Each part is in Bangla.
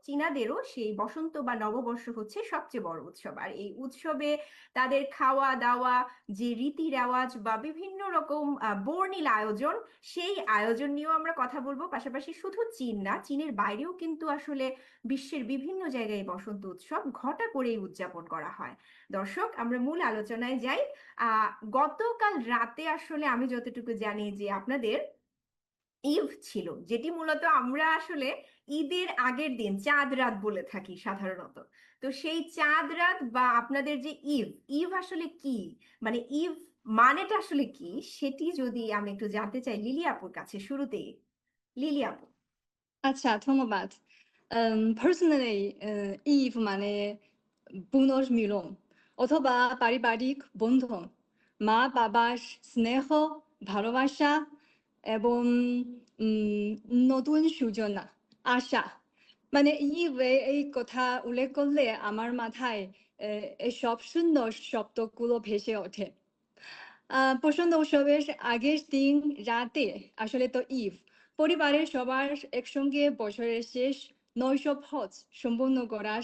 চীনাদেরও সেই বসন্ত বা নববর্ষ হচ্ছে সবচেয়ে বড় উৎসব। আর এই উৎসবে তাদের খাওয়া দাওয়া, যে রীতি রেওয়াজ বা বিভিন্ন রকম বর্ণিল আয়োজন, সেই আয়োজন নিয়েও আমরা কথা বলবো। পাশাপাশি শুধু চীন না, চীনের বাইরেও কিন্তু আসলে বিশ্বের বিভিন্ন জায়গায় এই বসন্ত উৎসব ঘটা করেই উদযাপন করা হয়। দর্শক, আমরা মূল আলোচনায় যাই। আহ গতকাল রাতে আসলে আমি যতটুকু জানি যে আপনাদের ঈদ ছিল, যেটি মূলত আমরা আসলে ঈদের আগের দিন চাঁদ রাত বলে থাকি সাধারণত। তো সেই চাঁদ রাত বা আপনাদের যে ঈদ, ঈদ আসলে কি, মানে ঈদ মানেটা আসলে কি, সেটি যদি আমি একটু জানতে চাই লিলি আপুর কাছে শুরুতেই। লিলি আপু। আচ্ছা, ধন্যবাদ। Personally, ঈদ মানে পুনর্মিলন অথবা পারিবারিক বন্ধন, মা বাবার স্নেহ, ভালোবাসা এবং উম, নতুন সূচনা, আশা। মানে ঈদে এই কথা উল্লেখ করলে আমার মাথায় এই সব সুন্দর শব্দগুলো ভেসে ওঠে। প্রচন্ড উৎসবের আগের দিন রাতে আসলে তো ঈদ, পরিবারের সবার একসঙ্গে বছরের শেষ নৈশভোজ সম্পূর্ণ করার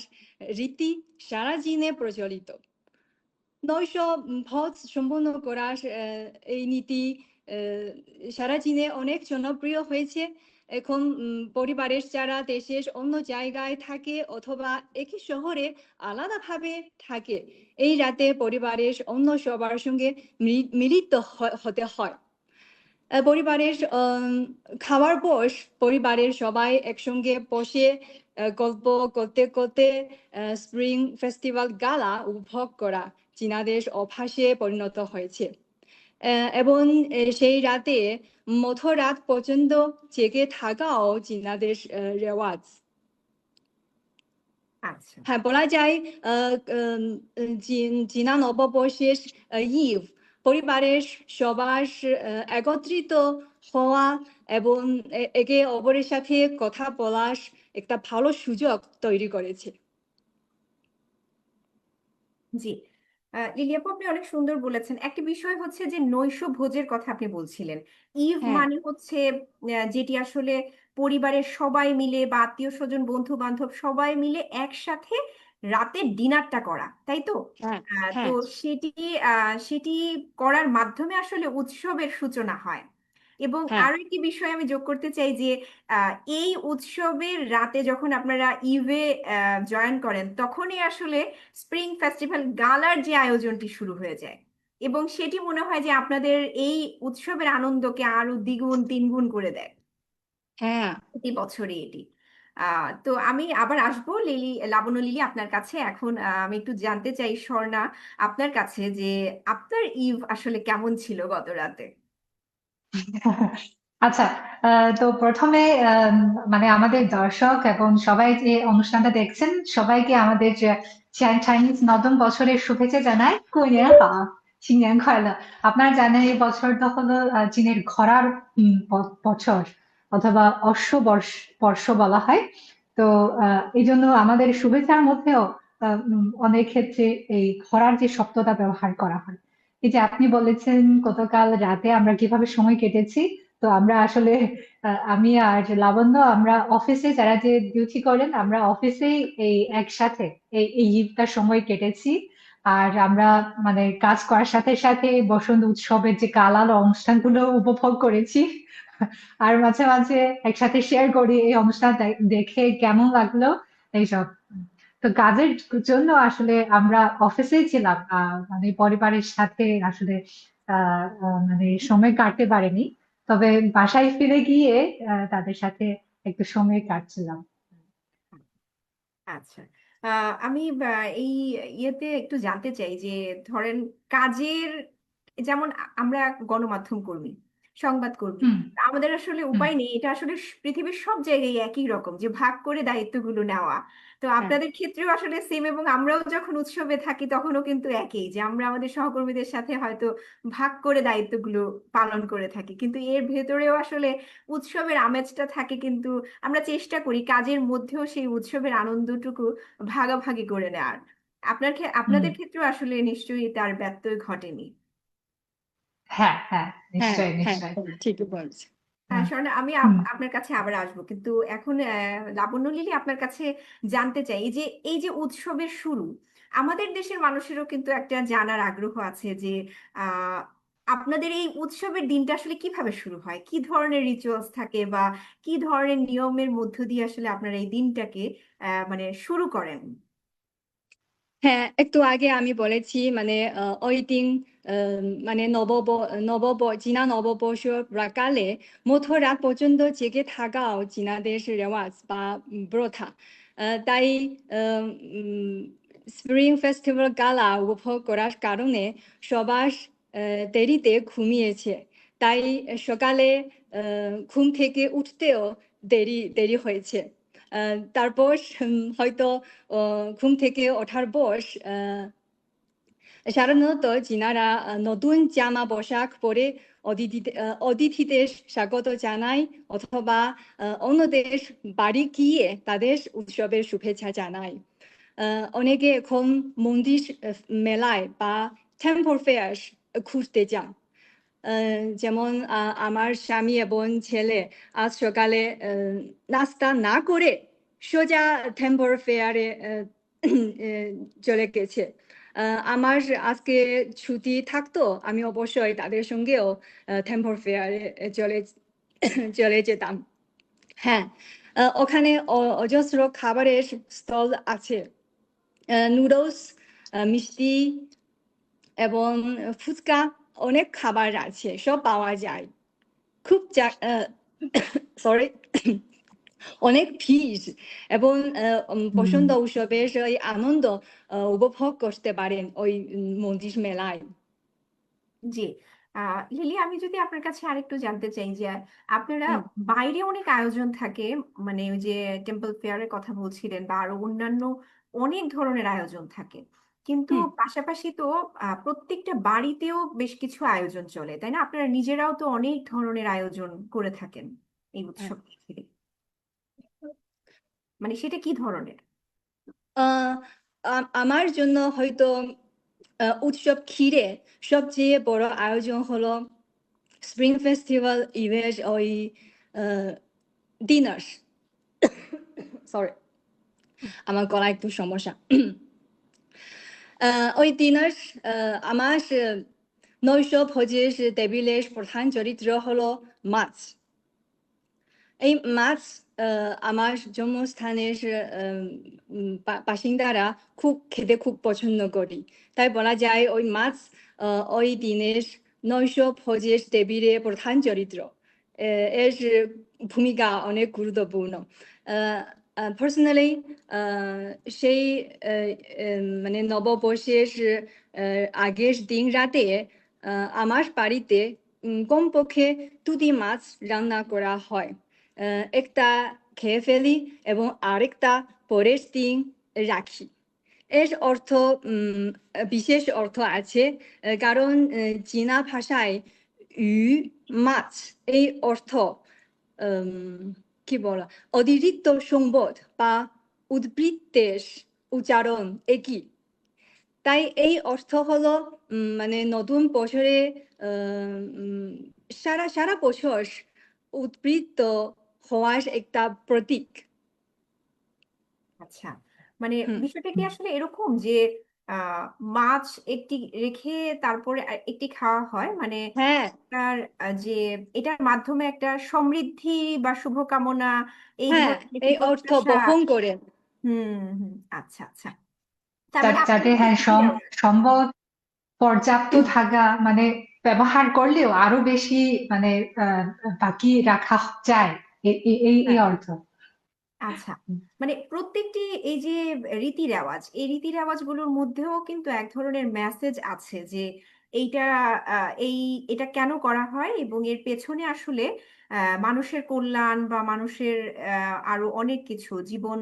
রীতি সারা দিনে প্রচলিত। নৈশভোজ সম্পূর্ণ করার এই নীতি সারা চীনে অনেক জনপ্রিয় হয়েছে। এখন পরিবারের যারা দেশের অন্য জায়গায় থাকে অথবা একই শহরে আলাদাভাবে থাকে, এই রাতে পরিবারের অন্য সবার সঙ্গে মিলিত হতে হয়। পরিবারের খাওয়ার পর পরিবারের সবাই একসঙ্গে বসে গল্প করতে করতে স্প্রিং ফেস্টিভ্যাল গালা উপভোগ করা চীনাদের অভ্যাসে পরিণত হয়েছে। এবং সেই রাতে মধ্যরাত পর্যন্ত জেগে থাকাও চীনাদের রেওয়াজ। আচ্ছা। হ্যাঁ, বলা যায় চীনা নববর্ষের ঈদ পরিবারের সবার একত্রিত হওয়া এবং একে অপরের সাথে কথা বলার একটা ভালো সুযোগ তৈরি করেছে। জি, লিলি আপু, আপনি অনেক সুন্দর বলেছেন। একটা বিষয় হচ্ছে যে নৈশ ভোজের কথা আপনি বলছিলেন। ঈদ হ্যাঁ, মানে হচ্ছে যেটি আসলে পরিবারের সবাই মিলে বা আত্মীয় স্বজন বন্ধু বান্ধব সবাই মিলে একসাথে রাতের ডিনারটা করা, তাই তো? হ্যাঁ, তো হ্যাঁ, সেটি সেটি করার মাধ্যমে আসলে উৎসবের সূচনা হয়। এবং হ্যাঁ, আরো একটি বিষয় আমি যোগ করতে চাই যে এই উৎসবের রাতে যখন আপনারা ইভে জয়েন করেন, তখনই আসলে স্প্রিং ফেস্টিভ্যাল গালার যে আয়োজনটি শুরু হয়ে যায়। এবং সেটি মনে হয় যে আপনাদের এই উৎসবের আনন্দকে আরো দ্বিগুণ তিনগুণ করে দেয় হ্যাঁ। প্রতি বছরই এটি। তো আমি আবার আসবো লিলি, লাবণ্য লিলি আপনার কাছে। এখন আমি একটু জানতে চাই স্বর্ণা আপনার কাছে যে আপনার ইভ আসলে কেমন ছিল গত রাতে। আচ্ছা, তো প্রথমে মানে আমাদের দর্শক এবং সবাই যে অনুষ্ঠানটা দেখছেন সবাইকে আমাদের চাইনিজ নতুন বছরের শুভেচ্ছা জানাই, 过年好，新年快乐। আপনারা জানেন এই বছরটা হলো চীনের ঘোড়ার বছর অথবা বর্ষ বলা হয়। তো এই জন্য আমাদের শুভেচ্ছার মধ্যেও অনেক ক্ষেত্রে এই ঘোড়ার যে শব্দটা ব্যবহার করা হয়। এই যে আপনি বলেছেন গতকাল রাতে আমরা কিভাবে সময় কেটেছি, তো আমরা আসলে আমি আর লাবণ্য আমরা অফিসে যারা যে ডিউটি করেন আমরা অফিসেই এই একসাথে এই ঈদটা সময় কেটেছি। আর আমরা মানে কাজ করার সাথে সাথে বসন্ত উৎসবের যে কালার অনুষ্ঠানগুলো উপভোগ করেছি। আর মাঝে মাঝে একসাথে শেয়ার করি এই অনুষ্ঠান দেখে কেমন লাগলো এইসব। তো কাজের জন্য আসলে আমরা অফিসেই ছিলাম, মানে পরিবারের সাথে আসলে মানে সময় কাটতে পারিনি। তবে বাসায় ফিরে গিয়ে তাদের সাথে একটু সময় কাটছিলাম। আচ্ছা, আমি এই ইয়েতে একটু জানতে চাই যে ধরেন কাজের, যেমন আমরা গণমাধ্যম কর্মী, সংবাদ কর্মী, হুম, আমাদের আসলে হুম, উপায় নেই, এটা আসলে পৃথিবীর সব জায়গায় একই রকম যে ভাগ করে দায়িত্বগুলো নেওয়া। তো হ্যাঁ, আপনাদের ক্ষেত্রেও আসলে সেম, এবং আমরাও যখন উৎসবে থাকি তখনও কিন্তু একই, যে আমরা আমাদের সহকর্মীদের সাথে হয়তো ভাগ করে দায়িত্বগুলো পালন করে থাকি, কিন্তু এর ভেতরেও আসলে উৎসবের আমেজটা থাকে। কিন্তু আমরা চেষ্টা করি কাজের মধ্যেও সেই উৎসবের আনন্দটুকু ভাগাভাগি করে নেওয়ার। হুম। আপনাদের ক্ষেত্রেও আসলে নিশ্চয়ই তার ব্যত্যয় ঘটেনি। হ্যাঁ, হ্যাঁ, হ্যাঁ, নিশ্চয়ই হ্যাঁ, নিশ্চয়ই। ঠিকই বলছে। হ্যাঁ স্বর্ণা, আমি হুম। আপনার কাছে আবার আসবো, কিন্তু এখন লাবণ্য লিলি আপনার কাছে জানতে চাই, এই যে উৎসবের শুরু, আমাদের দেশের মানুষেরও কিন্তু একটা জানার আগ্রহ আছে যে আহ আপনাদের এই উৎসবের দিনটা আসলে কিভাবে শুরু হয়, কি ধরনের রিচুয়ালস থাকে, বা কি ধরনের নিয়মের মধ্য দিয়ে আসলে আপনারা এই দিনটাকে মানে শুরু করেন। হ্যাঁ, একটু আগে আমি বলেছি মানে ওই দিন মানে চীনা নববর্ষ প্রাকালে মধ্যরাত পর্যন্ত জেগে থাকাও চীনাদের রেওয়াজ বা প্রথা। তাই স্প্রিং ফেস্টিভ্যাল গালা উপভোগ করার কারণে সবার দেরিতে ঘুমিয়েছে। তাই সকালে ঘুম থেকে উঠতেও দেরি দেরি হয়েছে। তারপর হয়তো ঘুম থেকে ওঠার পর সাধারণত চীনারা নতুন জামা পোশাক পরে অতিথিদের স্বাগত জানায়, অথবা অন্যদের বাড়ি গিয়ে তাদের উৎসবের শুভেচ্ছা জানায়। অনেকে এখন মন্দির মেলায় বা টেম্পল ফেয়ার ঘুরতে যান। যেমন আমার স্বামী এবং ছেলে আজ সকালে নাস্তা না করে সোজা টেম্পল ফেয়ারে চলে গেছে। আমার আজকে ছুটি থাকতো, আমি অবশ্যই তাদের সঙ্গেও টেম্পল ফেয়ারে চলে চলে যেতাম। হ্যাঁ, ওখানে অজস্র খাবারের স্টল আছে। নুডলস, মিষ্টি এবং ফুচকা, অনেক খাবার আছে, সব পাওয়া যায়। খুব সরি অনেক ভিড়, এবং হুম। বসন্ত উৎসবের এই আনন্দ উপভোগ করতে পারেন ওই মন্দির মেলায়। জি। লিলি, আমি যদি আপনার কাছে আরেকটু জানতে চাই যে আপনারা হুম, বাইরে অনেক আয়োজন থাকে, মানে ওই যে টেম্পল ফেয়ারের কথা বলছিলেন, বা আরো অন্যান্য অনেক ধরনের আয়োজন থাকে, কিন্তু হুম, পাশাপাশি তো প্রত্যেকটা বাড়িতেও বেশ কিছু আয়োজন চলে, তাই না? আপনারা নিজেরাও তো অনেক ধরনের আয়োজন করে থাকেন এই হ্যাঁ। উৎসব থেকে। মানে সেটা কি ধরনের? আহ, আমার জন্য হয়তো উৎসব ঘিরে সবচেয়ে বড় আয়োজন হলো স্প্রিং ফেস্টিভ্যাল ইভেন্ট, ওই ডিনার। সরি, আমার গলা একটু সমস্যা। ওই ডিনার আমার নৈশ ভোজের টেবিলের প্রধান চরিত্র হলো মাছ। এই মাছ আমার জন্মস্থানের বাসিন্দারা খেতে খুব পছন্দ করি। তাই বলা যায় ওই মাছ ওই দিনের নৈশ ভোজের টেবিলে প্রধান চরিত্র। এর ভূমিকা অনেক গুরুত্বপূর্ণ। পার্সোনালি সেই মানে নববর্ষের আগের দিন রাতে আমার বাড়িতে কমপক্ষে 2টি মাছ রান্না করা হয়। একটা খেয়ে ফেলি এবং আরেকটা পরের দিন রাখি। এর অর্থ বিশেষ অর্থ আছে, কারণ চীনা ভাষায় ই মাছ এই অর্থ কি বলা অতিরিক্ত সম্পদ বা উদ্বৃত্তের উচ্চারণ একই। তাই এই অর্থ হলো মানে নতুন বছরে সারা সারা বছর উদ্বৃত্ত হওয়ার একটা প্রতীক। আচ্ছা, মানে হুম, বিষয়টা কি আসলে এরকম যে আহ মাছ একটি রেখে তারপরে একটি খাওয়া হয়, মানে হ্যাঁ, তার যে এটার মাধ্যমে একটা সমৃদ্ধি বা শুভকামনা, এই হ্যাঁ, ধরনের একটি এই অর্থ প্রত্যাশা। বহন করেন। হুম, হুম। আচ্ছা, আচ্ছা। তার মানে যাতে আপনাদের হ্যাঁ রীতি রেওয়াজ। সম্ভব পর্যাপ্ত থাকা, মানে ব্যবহার করলেও আরো বেশি মানে আহ বাকি রাখা যায়, এই হ্যাঁ, অর্থ। আচ্ছা, মানে প্রত্যেকটি এই যে রীতি রেওয়াজ, এই রীতি রেওয়াজ গুলোর মধ্যেও কিন্তু এক ধরনের মেসেজ আছে যে এইটা এটা কেন করা হয়, এবং এর পেছনে আসলে মানুষের কল্যাণ বা মানুষের আরো অনেক কিছু জীবন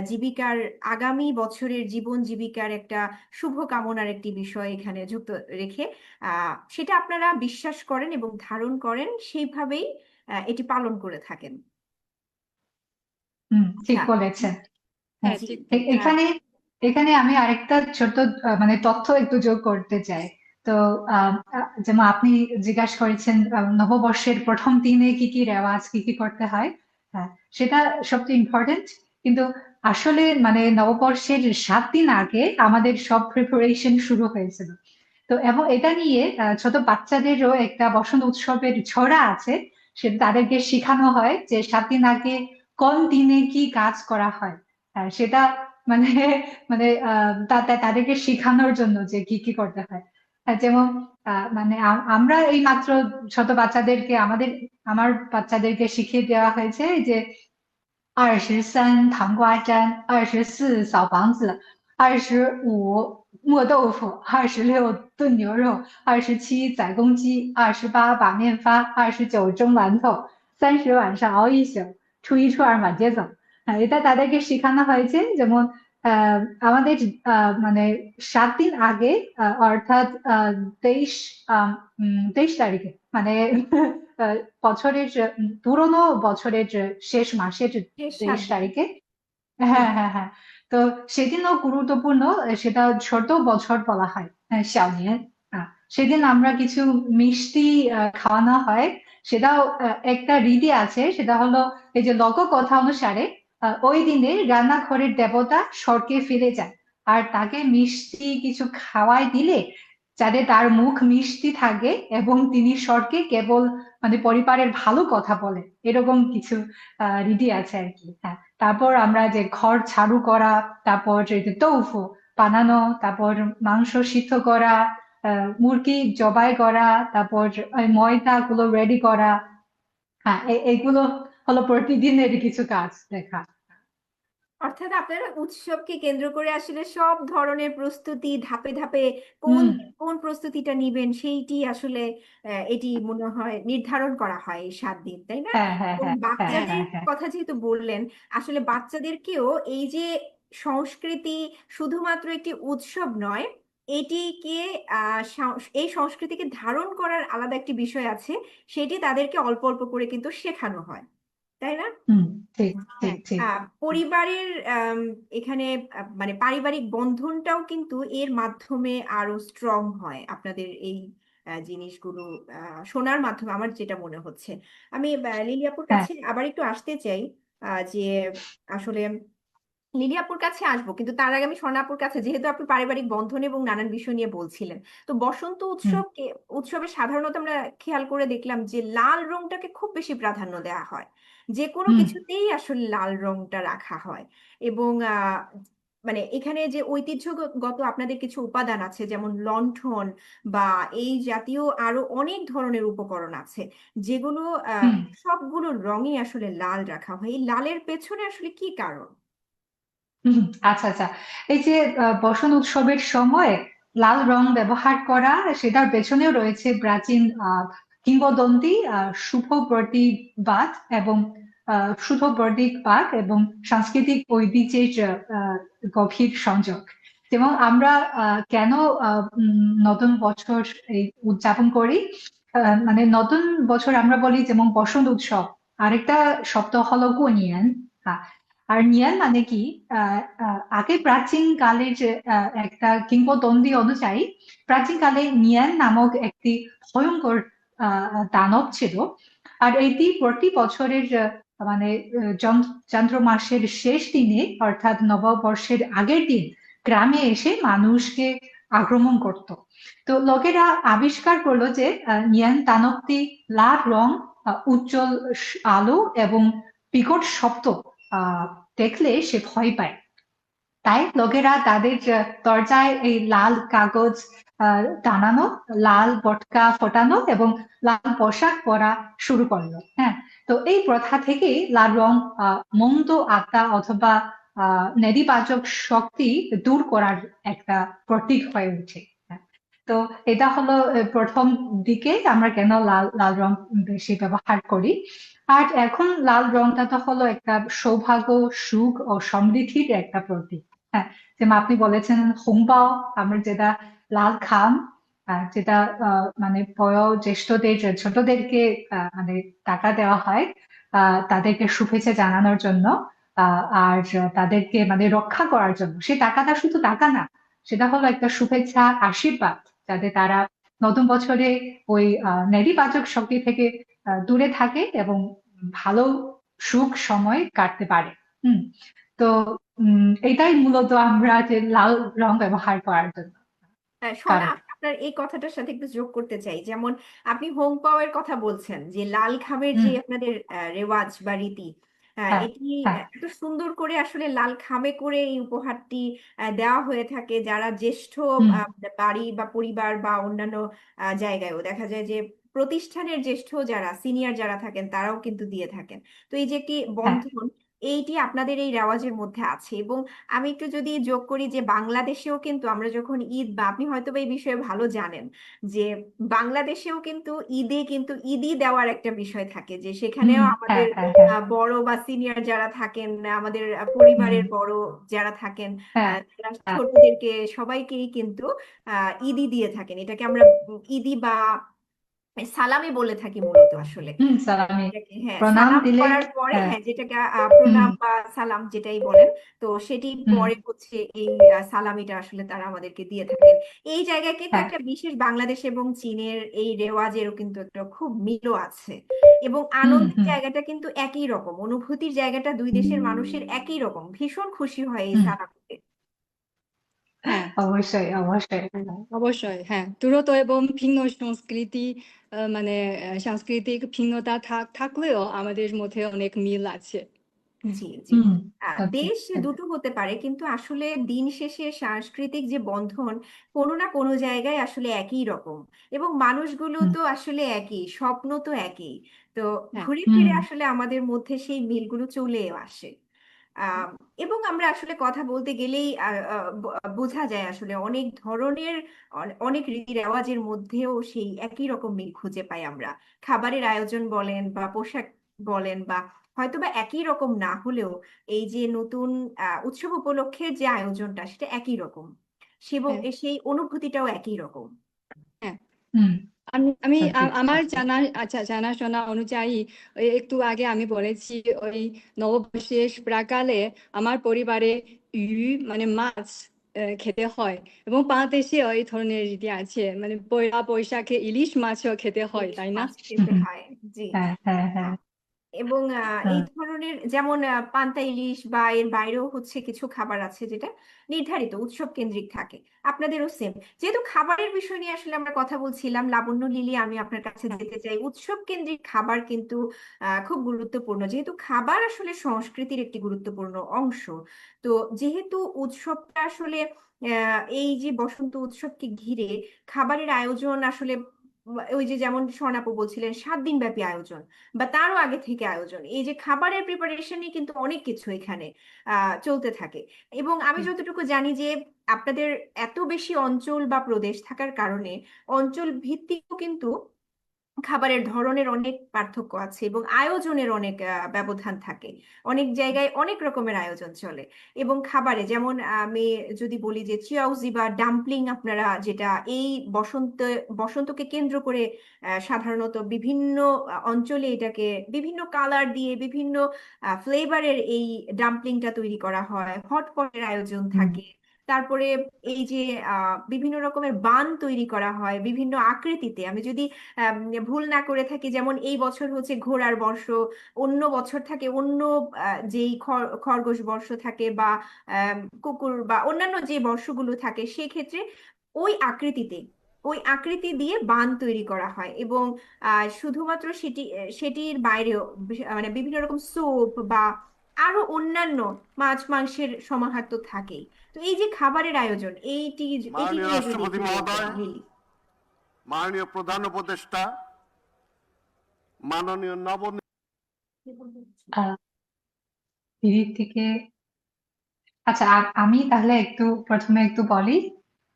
জীবিকার, আগামী বছরের জীবন জীবিকার একটা শুভ কামনার একটি বিষয় এখানে যুক্ত রেখে সেটা আপনারা বিশ্বাস করেন এবং ধারণ করেন, সেইভাবেই এটি পালন করে থাকেন। ঠিক আচ্ছা। বলেছেন। হ্যাঁ, হ্যাঁ, জি। ঠিক বলেছেন। আহ, এখানে এখানে আমি আরেকটা ছোট মানে তথ্য একটু যোগ করতে চাই। তো যেমন আপনি জিজ্ঞাসা করেছেন নববর্ষের প্রথম দিনে কি কি রেওয়াজ কি কি করতে হয়। হ্যাঁ, সেটা সবচেয়ে ইম্পর্টেন্ট। কিন্তু আসলে মানে নববর্ষের 7 দিন আগে আমাদের সব প্রিপারেশন শুরু হয়েছিল। তো এবং এটা নিয়ে ছোট বাচ্চাদেরও একটা বসন্ত উৎসবের ছড়া আছে। সেটা তাদেরকে শেখানো হয় যে 7 দিন আগে কোন দিনে কি কাজ করা হয়। সেটা মানে মানে তাদেরকে শেখানোর জন্য যে কি কি করতে হয়। যেমন মানে আমরা এই মাত্র ছোট বাচ্চাদেরকে আমার বাচ্চাদেরকে শিখিয়ে দেওয়া হয়েছে যে23、24、25、26、25、26炖牛肉、27、8炖馒头、31晚上熬一宿，初一、初二满街走। এটা তাদেরকে শেখানো হয়েছে যেমন আমাদের মানে 7 দিন আগে অর্থাৎ 23 তারিখে মানে বছরের পুরোনো বছরের শেষ মাসের শেষ 23 7 দিন। তারিখে হুম। হ্যাঁ হ্যাঁ হ্যাঁ। তো সেদিনও গুরুত্বপূর্ণ। সেটা ছোট বছর বলা হয়, হ্যাঁ, 小年। সেদিন আমরা কিছু মিষ্টি খাওয়ানো হয়। সেটাও একটা রীতি আছে, সেটা হলো এই যে লোককথা অনুসারে ওই দিনে রান্নাঘরের দেবতা স্বর্গে ফিরে যায়। আর তাকে মিষ্টি কিছু খাওয়াই দিলে যাতে তার মুখ মিষ্টি থাকে এবং তিনি স্বর্গে কেবল মানে পরিবারের ভালো কথা বলে, এরকম কিছু রীতি আছে আর কি। হ্যাঁ, তারপর আমরা যে ঘর ঝাড়ু করা, তারপর এই যে টৌফু বানানো, তারপর মাংস সিদ্ধ করা, মুরগি জবাই করা, তারপর ওই ময়দা গুলো রেডি করা। হ্যাঁ, এগুলো হলো প্রতিদিনের কিছু কাজ দেখা। অর্থাৎ আপনারা উৎসবকে কেন্দ্র করে আসলে সব ধরনের প্রস্তুতি ধাপে ধাপে কোন হুম। কোন প্রস্তুতিটা নিবেন সেইটি আসলে এটি মনে হয় নির্ধারণ করা হয় এই 7 দিন, তাই না? হ্যাঁ হ্যাঁ এবং হ্যাঁ হ্যাঁ হ্যাঁ বাচ্চাদের হ্যাঁ হ্যাঁ। কথা যেহেতু বললেন, আসলে বাচ্চাদেরকেও এই যে সংস্কৃতি শুধুমাত্র একটি উৎসব নয়, এটিকে এই সংস্কৃতিকে ধারণ করার আলাদা একটি বিষয় আছে, সেটি তাদেরকে অল্প অল্প করে কিন্তু শেখানো হয়, তাই না? হুম। ঠিক ঠিক হ্যাঁ, ঠিক। পরিবারের এখানে মানে পারিবারিক বন্ধনটাও কিন্তু এর মাধ্যমে আরো স্ট্রং হয় আপনাদের এই জিনিসগুলো শোনার মাধ্যমে আমার যেটা মনে হচ্ছে। আমি লিলিয়াপুর হ্যাঁ। কাছে আবার একটু আসতে চাই, যে আসলে লিলিয়াপুর কাছে আসবো, কিন্তু তার আগে আমি স্বর্ণাপুর কাছে, যেহেতু আপনি পারিবারিক বন্ধন এবং নানান বিষয় নিয়ে বলছিলেন, তো বসন্ত হুম উৎসবে সাধারণত আমরা খেয়াল করে দেখলাম যে লাল রংটাকে খুব বেশি প্রাধান্য দেওয়া হয়, যে কোনো হুম কিছুতেই আসলে লাল রংটা রাখা হয়। এবং মানে এখানে যে ঐতিহ্যগত আপনাদের কিছু উপাদান আছে, যেমন লণ্ঠন বা এই জাতীয় আরো অনেক ধরনের উপকরণ আছে, যেগুলো হুম। সবগুলো রঙই আসলে লাল রাখা হয়। এই লালের পেছনে আসলে কি কারণ? হুম, আচ্ছা আচ্ছা। এই যে বসন্ত উৎসবের সময় লাল রং ব্যবহার করা, সেটার পেছনেও রয়েছে প্রাচীন কিংবদন্তি, শুভ প্রতীকবাদ এবং শুভ প্রতীকবাদ এবং সাংস্কৃতিক ঐতিহ্যের গভীর সংযোগ। যেমন আমরা কেন নতুন বছর এই উদযাপন করি। মানে নতুন বছর আমরা বলি যেমন বসন্ত উৎসব, আরেকটা শব্দ হলো গুনিয়েন। আর নিয়ান মানে কি, আগে প্রাচীন কালের যে একটা কিংবদন্তি অনুযায়ী প্রাচীনকালে নিয়ান নামক একটি ভয়ঙ্কর দানব ছিল। আর এটি প্রতি বছরের মানে চন্দ্র মাসের শেষ দিনে অর্থাৎ নববর্ষের আগের দিন গ্রামে এসে মানুষকে আক্রমণ করত। তো লোকেরা আবিষ্কার করলো যে নিয়ান দানবটি লাল রং, উজ্জ্বল আলো এবং বিকট শব্দ আহ দেখলে সে ভয় পায়। তাই লোকেরা তাদের দরজায় এই লাল কাগজ টানানো, লাল বটকা ফোটানো এবং লাল পোশাক পরা শুরু করলো। হ্যাঁ, তো এই প্রথা থেকেই লাল রং মন্দ আত্মা অথবা নেতিবাচক শক্তি দূর করার একটা প্রতীক হয়ে ওঠে। হ্যাঁ, তো এটা হলো প্রথম দিকে আমরা কেন লাল লাল রং বেশি ব্যবহার করি। আর এখন লাল রংটা তো হলো একটা সৌভাগ্য, সুখ ও সমৃদ্ধির একটা প্রতীক। হ্যাঁ, যেমন আপনি বলেছেন হোংবাও, আমরা যেটা লাল খাম, যেটা মানে বয়োজ্যেষ্ঠদের ছোটদেরকে মানে টাকা দেওয়া হয় তাদেরকে শুভেচ্ছা জানানোর জন্য, আর তাদেরকে মানে রক্ষা করার জন্য। সেই টাকাটা শুধু টাকা না, সেটা হলো একটা শুভেচ্ছা, আশীর্বাদ যাতে তারা নতুন বছরে ওই নেতিবাচক শক্তি থেকে দূরে থাকে এবং ভালো সুখ সময় কাটতে পারে। হুম। তো এটাই মূলত আমরা যে লাল রং ব্যবহার করার জন্য সোনা, কারণ। আমি আপনার এই কথাটার সাথে একটু যোগ করতে চাই। যেমন আপনি হোং পাওয়ের কথা বলছেন, যে লাল খামের যে হুম। আপনাদের রেওয়াজ বা রীতি, হ্যাঁ। এটি হ্যাঁ। এত সুন্দর করে আসলে লাল খামে করে এই উপহারটি দেওয়া হয়ে থাকে। যারা জ্যেষ্ঠ হুম। আহ, বাড়ি বা পরিবার বা অন্যান্য জায়গায়ও দেখা যায় যে প্রতিষ্ঠানের জ্যেষ্ঠ যারা সিনিয়র যারা থাকেন তারাও কিন্তু দিয়ে থাকেন। তো এই যে একটি হ্যাঁ। বন্ধন, এইটি আপনাদের এই রেওয়াজের মধ্যে আছে। এবং আমি একটু যদি যোগ করি যে বাংলাদেশেও কিন্তু আমরা যখন ঈদ, বা আপনি হয়তো বা এই বিষয়ে ভালো জানেন, যে বাংলাদেশেও কিন্তু ঈদে কিন্তু ঈদই দেওয়ার একটা বিষয় থাকে, যে সেখানেও হ্যাঁ। আমাদের হ্যাঁ। হ্যাঁ। বড় বা সিনিয়র যারা থাকেন, আমাদের হুম। পরিবারের বড় যারা থাকেন, হ্যাঁ। তারা হ্যাঁ। ছোটদেরকে সবাইকেই কিন্তু ঈদই দিয়ে থাকেন। এটাকে আমরা ঈদই বা সালামি বলে থাকি মূলত আসলে। সালামি যেটাকে, হ্যাঁ, প্রণাম সালাম দিলে। করার পরে, হ্যাঁ। হ্যাঁ, যেটাকে হুম। প্রণাম বা সালাম যেটাই বলেন, তো সেটি হুম। পরে হচ্ছে এই সালামিটা আসলে তারা আমাদেরকে দিয়ে থাকেন। এই জায়গায় কিন্তু হ্যাঁ। একটা বিশেষ বাংলাদেশ এবং চীনের এই রেওয়াজেরও কিন্তু একটা খুব মিলও আছে। এবং হুম। আনন্দের হুম। জায়গাটা কিন্তু একই রকম, অনুভূতির জায়গাটা দুই দেশের মানুষের একই রকম, ভীষণ খুশি হয় এই হুম। সালামিতে। হ্যাঁ, অবশ্যই, অবশ্যই। হ্যাঁ, অবশ্যই, হ্যাঁ, দূরত্ব এবং ভিন্ন সংস্কৃতি, মানে সাংস্কৃতিক ভিন্নতা থাকলেও আমাদের মধ্যে অনেক মিল আছে। জি, জি। হুম। সত্যি, দেশ সত্যি। দুটো হতে পারে, কিন্তু আসলে দিন শেষে সাংস্কৃতিক যে বন্ধন কোনো না কোনো জায়গায় আসলে একই রকম। এবং মানুষগুলো হুম। তো আসলে একই, স্বপ্ন তো একই। তো হ্যাঁ, ঘুরে হুম। ফিরে আসলে আমাদের মধ্যে সেই মিলগুলো চলেও আসে। আহ এবং আমরা আসলে কথা বলতে গেলেই বোঝা যায় আসলে অনেক ধরনের, অনেক রীতি রেওয়াজের মধ্যেও সেই একই রকম মিল খুঁজে পাই আমরা। খাবারের আয়োজন বলেন বা পোশাক বলেন, বা হয়তো বা একই রকম না হলেও এই যে নতুন উৎসব উপলক্ষের যে আয়োজনটা সেটা একই রকম, এবং হ্যাঁ, সেই অনুভূতিটাও একই রকম। হ্যাঁ। হুম। আমি আমি সত্যি, আমার সত্যি। জানাশোনা অনুযায়ী, ওই একটু আগে আমি বলেছি, ওই নববর্ষের প্রাকালে আমার পরিবারে মানে মাছ খেতে হয়। এবং বাংলাদেশে ওই ধরনের রীতি আছে, মানে পয়লা বৈশাখে ইলিশ মাছও খেতে হয়, ইলিশ তাই না? মাছ খেতে হয়। জি। হ্যাঁ। হ্যাঁ। হ্যাঁ। এবং এই হ্যাঁ। ধরনের যেমন পান্তা ইলিশ বা এর বাইরেও হচ্ছে কিছু খাবার আছে যেটা নির্ধারিত উৎসব কেন্দ্রিক থাকে। আপনাদেরও সেম। যেহেতু খাবারের বিষয় নিয়ে আসলে আমরা কথা বলছিলাম, লাবণ্য লিলি, আমি আপনার কাছে হ্যাঁ, যেতে চাই। উৎসব কেন্দ্রিক খাবার কিন্তু খুব গুরুত্বপূর্ণ, যেহেতু খাবার আসলে সংস্কৃতির একটি গুরুত্বপূর্ণ অংশ। তো যেহেতু উৎসবটা আসলে এই যে বসন্ত উৎসবকে ঘিরে খাবারের আয়োজন আসলে ওই যে যেমন স্বর্ণাপু বলছিলেন 7 দিন ব্যাপী আয়োজন, বা তারও আগে থেকে আয়োজন, এই যে খাবারের প্রিপারেশনে কিন্তু অনেক কিছু এখানে চলতে থাকে। এবং আমি হুম, যতটুকু জানি যে আপনাদের এত বেশি অঞ্চল বা প্রদেশ থাকার কারণে অঞ্চল ভিত্তিকও কিন্তু খাবারের ধরনের অনেক পার্থক্য আছে, এবং আয়োজনের অনেক ব্যবধান থাকে। অনেক জায়গায় অনেক রকমের আয়োজন চলে। এবং খাবারে যেমন আমি যদি বলি যে চিয়াউজি বা ডাম্পলিং, আপনারা যেটা এই বসন্তকে কেন্দ্র করে সাধারণত বিভিন্ন অঞ্চলে এটাকে বিভিন্ন কালার দিয়ে বিভিন্ন ফ্লেভারের এই ডাম্পলিংটা তৈরি করা হয়, হটপটের আয়োজন হুম। থাকে। তারপরে এই যে বিভিন্ন রকমের বান তৈরি করা হয় বিভিন্ন আকৃতিতে। আমি যদি আম, ভুল না করে থাকি, যেমন এই বছর হচ্ছে ঘোড়ার বর্ষ, অন্য বছর থাকে অন্য যেই খরগোশ বর্ষ থাকে, বা কুকুর বা অন্যান্য যে বর্ষগুলো থাকে, সেক্ষেত্রে ওই আকৃতিতে, ওই আকৃতি দিয়ে বান তৈরি করা হয়। এবং শুধুমাত্র সেটির বাইরেও মানে বিভিন্ন রকম স্যুপ বা আরো অন্যান্য মাছ মাংসের সমাহার তো থাকেই। তো এই যে খাবারের আয়োজন, এটি মাননীয় নিয়ে যদি রাষ্ট্রপতি একটু বলতেন মহোদয়, লিলি। মাননীয় প্রধান উপদেষ্টা, মাননীয় নব আহ দিদির থেকে। আচ্ছা, আমি তাহলে একটু প্রথমে একটু বলি।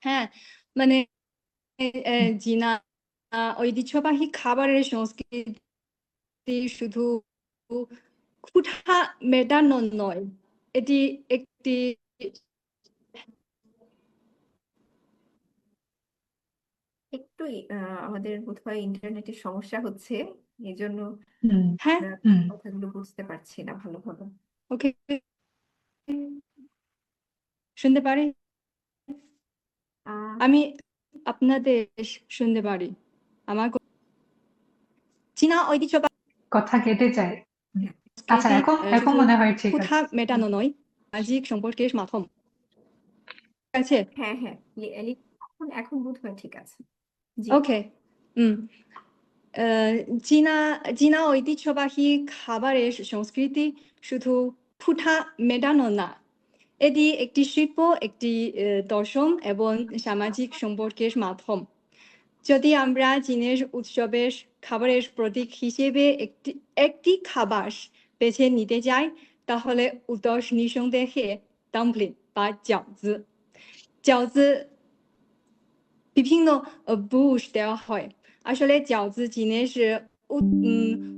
হ্যাঁ, মানে জিনা, ঐতিহ্যবাহী খাবারের সংস্কৃতি শুধু ক্ষুধা মেটানো নয়, এটি একটি। একটু আমাদের বোধহয় ইন্টারনেটের সমস্যা হচ্ছে, এই জন্য হুম। হ্যাঁ, আমরা হুম। কথাগুলো বুঝতে পারছি না ভালোভাবে। ওকে, শুনতে পারি আহ আমি। আপনাদের শুনতে পারি আমার চীনা ঐতিহ্যবাহী কথা কেটে যায়। আচ্ছা, সংস্কৃতি এখন শুধু মনে হয় ঠিক ক্ষুধা আছে। মেটানো নয়, সামাজিক সম্পর্কের মাধ্যম। ঠিক আছে, হ্যাঁ হ্যাঁ, এখন বোধ হয় ঠিক আছে। জি ওকে। আহ, চীনা চীনা ঐতিহ্যবাহী খাবারের সংস্কৃতি শুধু ক্ষুধা মেটানো না, এটি একটি শিল্প, একটি দর্শন এবং সামাজিক সম্পর্কের মাধ্যম। যদি আমরা চীনের উৎসবের খাবারের প্রতীক হিসেবে একটি একটি খাবার বেছে নিতে যাই, তাহলে উত্তর নিঃসন্দেহে ডাম্পলিং বা饺子。饺子বিভিন্ন বুশ দেওয়া হয়। আসলে饺子চীনের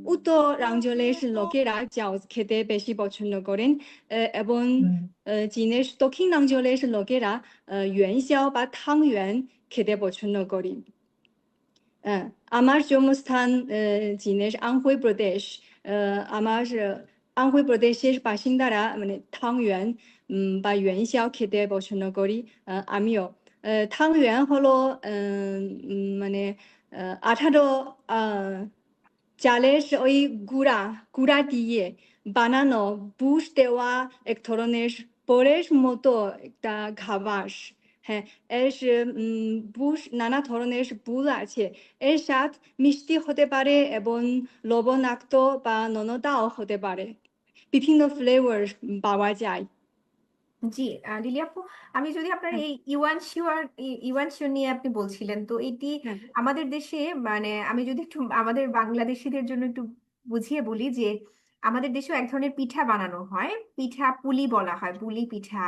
উত্তরাঞ্চলের লোকেরা饺子খেতে বেশি পছন্দ করেন, এবং হুম, চীনের দক্ষিণাঞ্চলের লোকেরা元宵বা汤圆খেতে পছন্দ করি। আমার জন্মস্থান চীনের আংহুই প্রদেশ। আমার আংহুই প্রদেশের বাসিন্দারা মানে汤圆বা元宵খেতে পছন্দ করি, আমিও।汤圆হলো মানে আঠালো চালের ওই গুঁড়া দিয়ে বানানো বুশ দেওয়া এক ধরনের পরের মতো একটা খাবার। হ্যাঁ, এর বুশ নানা ধরনের বুল আছে। এর স্বাদ মিষ্টি হতে পারে এবং লবণাক্ত বা নোনতাও হতে পারে। বিভিন্ন ফ্লেভার পাওয়া যায়। জি, লিলি আপু, আমি যদি আপনার হ্যাঁ এই ইউয়ান শিও নিয়ে আপনি বলছিলেন, তো এটি হ্যাঁ আমাদের দেশে, মানে আমি যদি একটু আমাদের বাংলাদেশিদের জন্য একটু বুঝিয়ে বলি যে আমাদের দেশেও এক ধরনের পিঠা বানানো হয়, পিঠা পুলি বলা হয়, পুলি পিঠা।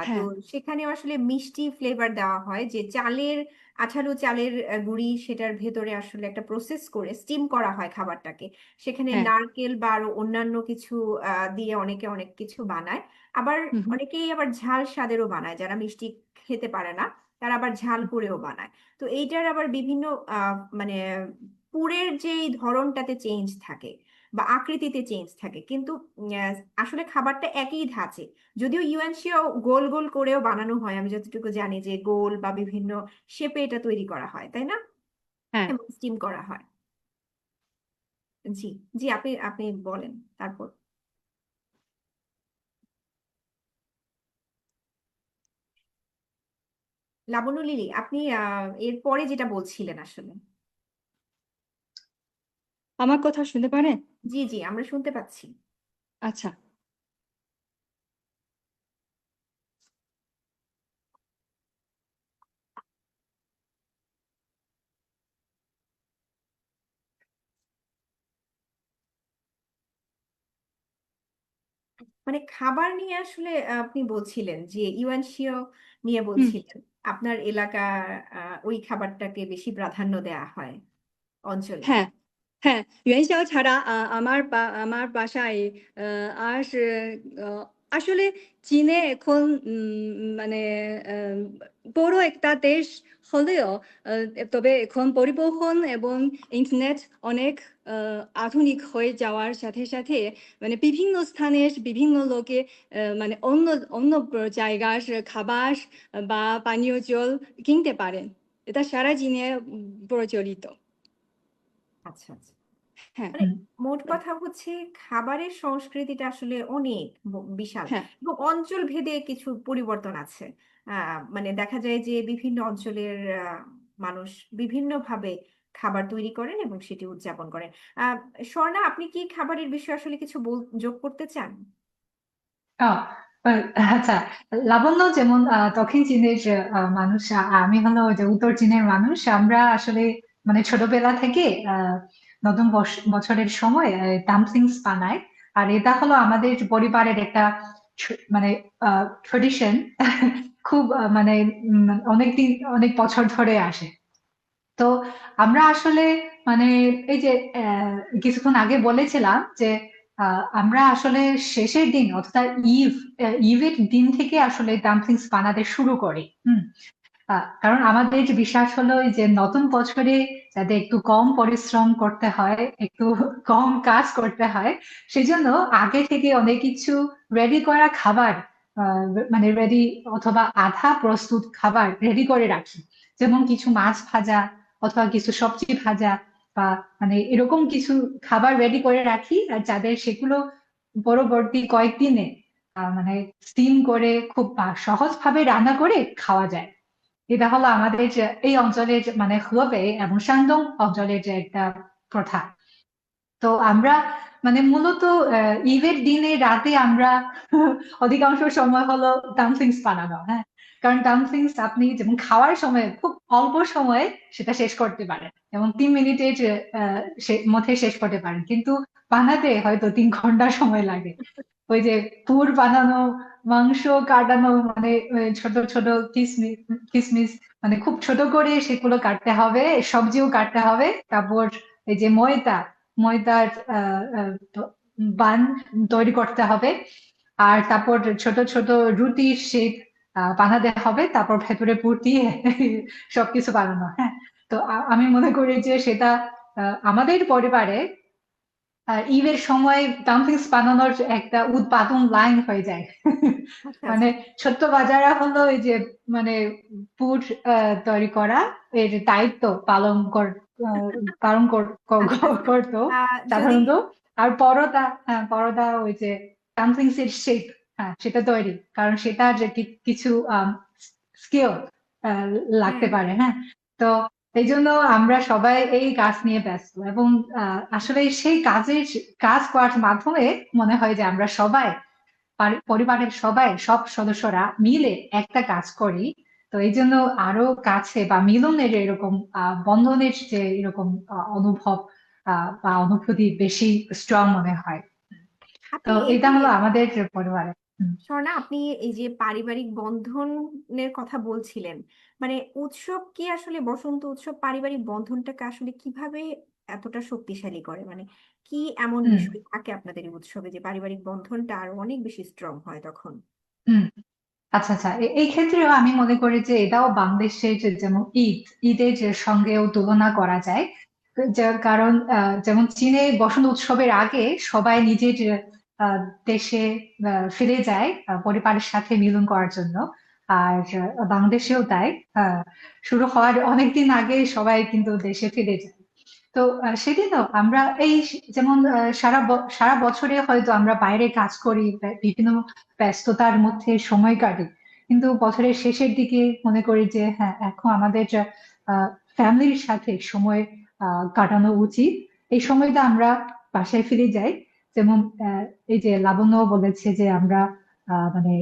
তো হ্যাঁ সেখানে আসলে মিষ্টি ফ্লেভার দেওয়া হয়, যে আঠালো চালের গুঁড়ি, সেটার ভেতরে আসলে একটা প্রসেস করে স্টিম করা হয় খাবারটাকে। সেখানে হ্যাঁ নারকেল বা আরো অন্যান্য কিছু দিয়ে অনেকে অনেক কিছু বানায়। আবার হুম হুম, অনেকেই আবার ঝাল স্বাদেরও বানায়, যারা মিষ্টি খেতে পারে না তারা আবার ঝাল করেও বানায়। তো এইটার আবার বিভিন্ন মানে পুরের যে ধরনটাতে চেঞ্জ থাকে বা আকৃতিতে চেঞ্জ থাকে, কিন্তু আসলে খাবারটা একই ধাঁচে। যদিও ইউএনসিও গোল গোল করেও বানানো হয়, আমি যতটুকু জানি যে গোল বা বিভিন্ন শেপে এটা তৈরি করা হয়, তাই না? হ্যাঁ। এবং স্টিম করা হয়। জি জি, আপনি আপনি বলেন তারপর। লাবণ্য, লিলি, আপনি এরপরে যেটা বলছিলেন আসলে। আমার কথা শুনতে পারেন? জি জি, আমরা শুনতে পাচ্ছি। আচ্ছা, মানে খাবার নিয়ে আসলে আপনি বলছিলেন যে ইউএনসিও নিয়ে হুম, বলছিলেন আপনার এলাকা, ওই খাবারটাকে বেশি প্রাধান্য দেওয়া হয় অঞ্চলে। হ্যাঁ হ্যাঁ।元宵ছাড়া আমার বাসায় আর আসলে চীনে এখন মানে আহ, বড় একটা দেশ হলেও, তবে এখন পরিবহন এবং ইন্টারনেট অনেক আধুনিক হয়ে যাওয়ার সাথে সাথে মানে বিভিন্ন স্থানের বিভিন্ন লোকে মানে অন্য অন্য জায়গার খাবার বা পানীয় জল কিনতে পারেন। এটা সারা চীনে প্রচলিত। আচ্ছা আচ্ছা, হ্যাঁ মানে হুম। মোট কথা হচ্ছে খাবারের সংস্কৃতিটা আসলে অনেক বিশাল, হ্যাঁ এবং অঞ্চল ভেদে কিছু পরিবর্তন আছে। মানে দেখা যায় যে বিভিন্ন অঞ্চলের মানুষ বিভিন্নভাবে খাবার তৈরি করেন এবং সেটি উদযাপন করেন। আহ স্বর্ণা, আপনি কি খাবারের বিষয়ে আসলে কিছু যোগ করতে চান? ও, আহ, আচ্ছা, লাবণ্য যেমন দক্ষিণ চীনের যে, মানুষ, আমি হলো ওই যে উত্তর চীনের মানুষ। আমরা আসলে মানে ছোটবেলা থেকে নতুন বছরের সময় ডাম্পলিংস বানাই। আর এটা হলো আমাদের পরিবারের একটা মানে ট্রেডিশন। খুব মানে অনেকদিন, অনেক বছর ধরে আসে। তো আমরা আসলে মানে এই যে কিছুক্ষণ আগে বলেছিলাম যে আমরা আসলে শেষের দিন অর্থাৎ ইভের দিন থেকে আসলে ডাম্পলিংস বানাতে শুরু করি। কারণ আমাদের যে বিশ্বাস হলো এই যে নতুন বছরে যাতে একটু কম পরিশ্রম করতে হয়, একটু কম কাজ করতে হয়, সেজন্য আগে থেকে অনেক কিছু রেডি করা খাবার মানে রেডি অথবা আধা প্রস্তুত খাবার রেডি করে রাখি, যেমন কিছু মাছ ভাজা অথবা কিছু সবজি ভাজা বা মানে এরকম কিছু খাবার রেডি করে রাখি, আর যাদের সেগুলো পরবর্তী কয়েকদিনে মানে স্টিম করে খুব সহজভাবে রান্না করে খাওয়া যায়। এটা হলো আমাদের যে এই অঞ্চলের মানে হুয়েবে এবং শানদং অঞ্চলের যে একটা প্রথা। তো আমরা মানে মূলত ঈদের দিনে রাতে আমরা অধিকাংশ সময় হলো ডাম্পলিংস বানানো, হ্যাঁ। কারণ ডাম্পলিংস আপনি যেমন খাওয়ার সময় খুব অল্প সময়ে সেটা শেষ করতে পারেন, যেমন 3 মিনিটের মধ্যে শেষ করতে পারেন, কিন্তু বানাতে হয়তো 3 ঘন্টা সময় লাগে। ওই যে পুর বানানো, মাংস কাটানো, মানে ছোট ছোট কিসমিস কিসমিস মানে খুব ছোট করে সেগুলো কাটতে হবে, সবজিও কাটতে হবে, তারপর এই যে ময়দার বান তৈরি করতে হবে, আর তারপর ছোট ছোট রুটির শেপ বানাতে হবে, তারপর ভেতরে পুর দিয়ে সবকিছু বানানো, হ্যাঁ। তো আমি মনে করি যে সেটা আমাদের পরিবারে ঈদের সময় ডাম্পলিংস বানানোর একটা উৎপাদন লাইন হয়ে যায়। আচ্ছা মানে আচ্ছা। ছোট্ট বাজারা হলো এই যে মানে পুর তৈরি করা এর দায়িত্ব আহ, আচ্ছা আচ্ছা। করতো যদি সাধারণত। আর পরোটা, হ্যাঁ পরোটা ওই যে ডাম্পলিংস এর শেপ, হ্যাঁ সেটা তৈরি, কারণ সেটা যে কিছু স্কিল লাগতে হ্যাঁ, পারে, হ্যাঁ। তো এই জন্য আমরা সবাই এই কাজ নিয়ে ব্যস্ত, এবং আসলে সেই কাজ করার মাধ্যমে মনে হয় যে আমরা সবাই পরিবারের সব সদস্যরা মিলে একটা কাজ করি। তো এই জন্য আরো কাছে বা মিলনের এরকম বন্ধনের যে এরকম অনুভব বা অনুভূতি বেশি স্ট্রং মনে হয়। তো আপনি এই এটা যে হলো আমাদের পরিবারে। স্বর্ণা, আপনি এই যে পারিবারিক বন্ধনের কথা বলছিলেন, মানে উৎসব কি আসলে, বসন্ত উৎসব পারিবারিক বন্ধনটাকে আসলে কিভাবে এতটা শক্তিশালী করে? মানে কি এমন হুম বিষয় থাকে আপনাদের এই উৎসবে যে পারিবারিক বন্ধনটা আরো অনেক বেশি স্ট্রং হয় তখন? হুম। আচ্ছা আচ্ছা, এই ক্ষেত্রেও আমি মনে করি যে এটাও বাংলাদেশের যেমন ঈদের যে সঙ্গেও তুলনা করা যায়। যার কারণ যেমন চীনে বসন্ত উৎসবের আগে সবাই নিজের আহ, দেশে ফিরে যায় পরিবারের সাথে মিলন করার জন্য। আর বাংলাদেশেও তাই, শুরু হওয়ার অনেকদিন আগে সবাই কিন্তু দেশে ফিরে যায়। তো সেদিনও আমরা যেমন সারা বছরে হয়তো আমরা বাইরে কাজ করি, বিভিন্ন ব্যস্ততার মধ্যে সময় কাটি, কিন্তু বছরের শেষের দিকে মনে করি যে হ্যাঁ এখন আমাদের ফ্যামিলির সাথে সময় কাটানো উচিত। এই সময়টা আমরা বাসায় ফিরে যাই, যেমন এই যে লাবণ্য বলেছে যে আমরা মানে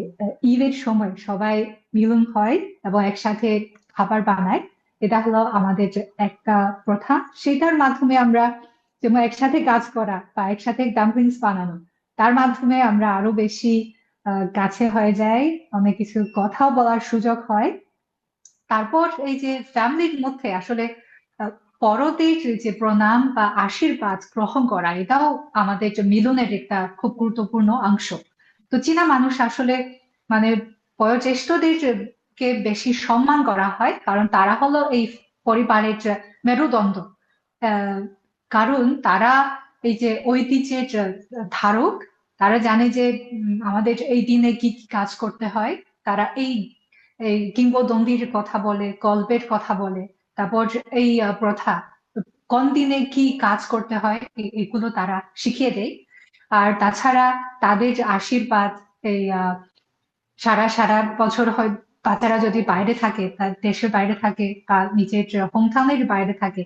ঈদের সময় সবাই মিলন হয় এবং একসাথে খাবার বানায়। এটা হলো আমাদের যে একটা প্রথা, সেটার মাধ্যমে আমরা যেমন একসাথে কাজ করা বা একসাথে ডাম্পলিংস বানানো, তার মাধ্যমে আমরা আরো বেশি কাছে হয়ে যাই, অনেক কিছু কথাও বলার সুযোগ হয়। তারপর এই যে ফ্যামিলির মধ্যে আসলে আহ, বড়দের যে প্রণাম বা আশীর্বাদ গ্রহণ করা, এটাও আমাদের যে মিলনের একটা খুব গুরুত্বপূর্ণ অংশ। তো চীনা মানুষ আসলে মানে বয়োজ্যেষ্ঠদের কে বেশি সম্মান করা হয়, কারণ তারা হলো এই পরিবারের যে মেরুদণ্ড। আহ, কারণ তারা এই যে ঐতিহ্যের যে ধারক, তারা জানে যে আমাদের এই দিনে কি কি কাজ করতে হয়। তারা এই কিংবদন্তির কথা বলে, গল্পের কথা বলে, তারপর এই প্রথা কোন দিনে কি কাজ করতে হয় এগুলো তারা শিখিয়ে দেয়। আর তাছাড়া তাদের যে আশীর্বাদ, এই সারা সারা বছর হয় বাচ্চারা যদি বাইরে থাকে, তার দেশের বাইরে থাকে বা নিজের হোম টাউনের বাইরে থাকে,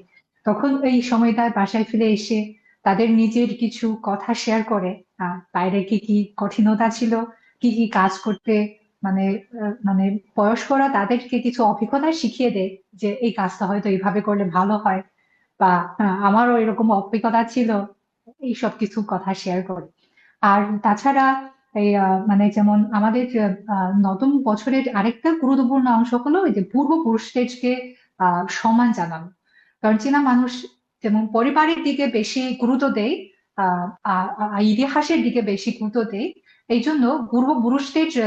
তখন এই সময়টায় বাসায় ফিরে এসে তাদের নিজের কিছু কথা শেয়ার করে। বাইরে কি কি কঠিনতা ছিল, কি কি কাজ করতে মানে মানে বয়স্করা তাদেরকে কিছু অভিজ্ঞতা শিখিয়ে দেয়, যে এই কাজটা হয়তো এইভাবে করলে ভালো হয়, বা আমারও এরকম অভিজ্ঞতা ছিল, এইসব কিছু কথা শেয়ার করে। আর তাছাড়া এই মানে যেমন আমাদের নতুন বছরের আরেকটা গুরুত্বপূর্ণ অংশ হলো এই যে পূর্বপুরুষদেরকে সম্মান জানানো। কারণ চীনা মানুষ যেমন পরিবারের দিকে বেশি গুরুত্ব দেয়, ইতিহাসের দিকে বেশি গুরুত্ব দেয়। এই জন্য পূর্বপুরুষদের যে,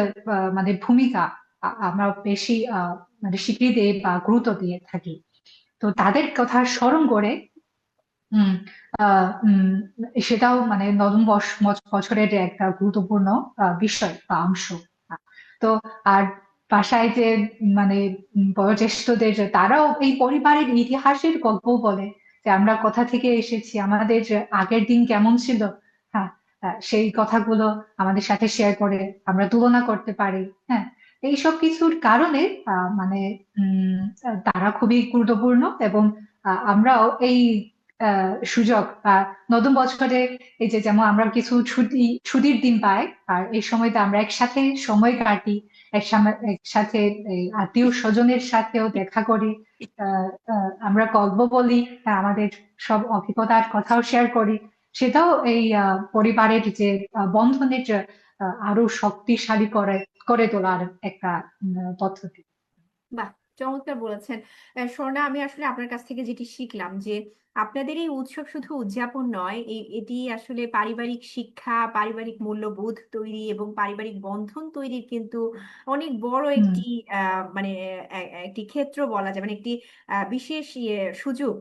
মানে ভূমিকা আমরা বেশি মানে স্বীকৃতি বা গুরুত্ব দিয়ে থাকি। তো তাদের কথা স্মরণ করে হুম সেটাও মানে নতুন বছরের একটা গুরুত্বপূর্ণ বিষয় বা অংশ। তো আর বাসায় যে মানে বয়োজ্যেষ্ঠদের যে তারাও এই পরিবারের ইতিহাসের গল্প বলে, যে আমরা কোথা থেকে এসেছি, আমাদের যে আগের দিন কেমন ছিল। হ্যাঁ, সেই কথাগুলো আমাদের সাথে শেয়ার করে আমরা তুলনা করতে পারি। হ্যাঁ, এইসব কিছুর কারণে মানে তারা খুবই গুরুত্বপূর্ণ। এবং আমরাও এই সুযোগ নতুন বছরে এই যে যেমন আমরা কিছু ছুটির দিন পাই, আর এই সময়তে আমরা একসাথে সময় কাটি, একসাথে এই আত্মীয় স্বজনের সাথেও দেখা করি, আমরা গল্প বলি, আমাদের সব অভিজ্ঞতার কথাও শেয়ার করি। সেটাও এই পরিবারের যে বন্ধনের যে আরো শক্তিশালী করে করে তোলার একটা পদ্ধতি। বাহ, চমৎকার বলেছেন। স্বর্ণা, আমি আসলে আপনার কাছ থেকে যেটি শিখলাম যে আপনাদের এই উৎসব শুধু উদযাপন নয়, এটি আসলে পারিবারিক শিক্ষা, পারিবারিক মূল্যবোধ তৈরি এবং পারিবারিক বন্ধন তৈরির কিন্তু অনেক বড় হুম। একটি মানে একটি ক্ষেত্র বলা যায়, মানে একটি বিশেষ সুযোগ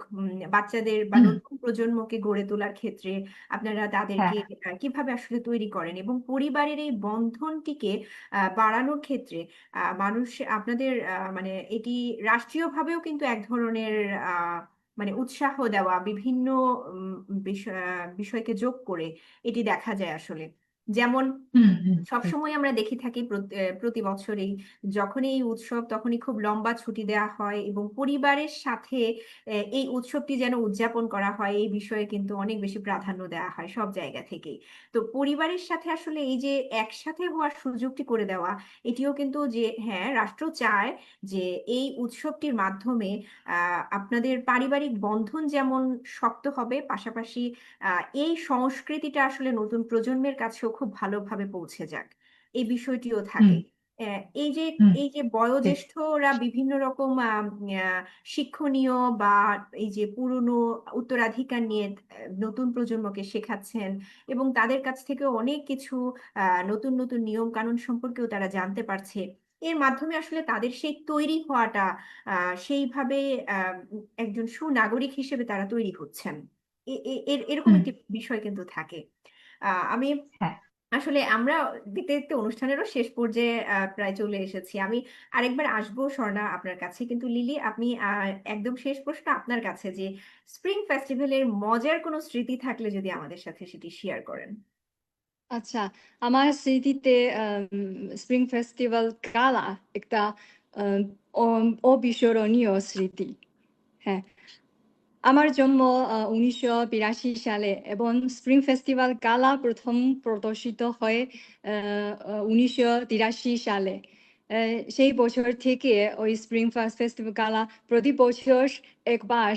বাচ্চাদের বা হুম। নতুন প্রজন্মকে গড়ে তোলার ক্ষেত্রে আপনারা হ্যাঁ। তাদেরকে কিভাবে আসলে তৈরি করেন এবং পরিবারের এই বন্ধনটিকে বাড়ানোর ক্ষেত্রে মানুষ আপনাদের মানে এটি রাষ্ট্রীয়ভাবেও কিন্তু এক ধরনের মানে উৎসাহ দেওয়া বিভিন্ন বিষয়কে যোগ করে এটি দেখা যায় আসলে। যেমন হুম। হুম। ঠিক। সবসময় আমরা দেখে থাকি প্রতি বছরেই যখনই এই উৎসব তখনই খুব লম্বা ছুটি দেওয়া হয় এবং পরিবারের সাথে এই উৎসবটি যেন উদযাপন করা হয় এই বিষয়ে কিন্তু অনেক বেশি প্রাধান্য দেওয়া হয় সব জায়গা থেকেই। তো পরিবারের সাথে আসলে এই যে একসাথে হওয়ার সুযোগটি করে দেওয়া, এটিও কিন্তু যে হ্যাঁ, রাষ্ট্র চায় যে এই উৎসবটির মাধ্যমে আপনাদের পারিবারিক বন্ধন যেমন শক্ত হবে, পাশাপাশি এই সংস্কৃতিটা আসলে নতুন প্রজন্মের কাছেও খুব ভালোভাবে পৌঁছে যাক, এই বিষয়টিও হুম। থাকে। এই যে হুম। ঠিক। বয়োজ্যেষ্ঠরা বিভিন্ন রকম শিক্ষণীয় বা এই যে পুরনো উত্তরাধিকার নিয়ে নতুন প্রজন্মকে শেখাচ্ছেন এবং তাদের কাছ থেকে অনেক কিছু নতুন নতুন নিয়ম কানুন সম্পর্কেও তারা জানতে পারছে, এর মাধ্যমে আসলে তাদের সেই তৈরি হওয়াটা সেইভাবে একজন সুনাগরিক হিসেবে তারা তৈরি হচ্ছেন। এরকম হুম। একটি বিষয় কিন্তু থাকে। আমি হ্যাঁ। আসলে আমরা দেখতে দেখতে অনুষ্ঠানেরও শেষ পর্যায়ে প্রায় চলে এসেছি। আমি আরেকবার আসবো স্বর্ণা আপনার কাছে, কিন্তু লিলি, আপনি একদম শেষ প্রশ্ন আপনার কাছে যে স্প্রিং ফেস্টিভ্যালের মজার কোনো স্মৃতি থাকলে যদি আমাদের সাথে সেটি শেয়ার করেন। আচ্ছা, আমার স্মৃতিতে স্প্রিং ফেস্টিভ্যাল গালা একটা আম, অবিস্মরণীয় স্মৃতি। হ্যাঁ, আমার জন্ম 1982 সালে এবং স্প্রিং ফেস্টিভ্যাল গালা প্রথম প্রদর্শিত হয় 1983 সালে। সেই বছর থেকে ওই স্প্রিং ফেস্টিভ্যাল গালা প্রতি বছর একবার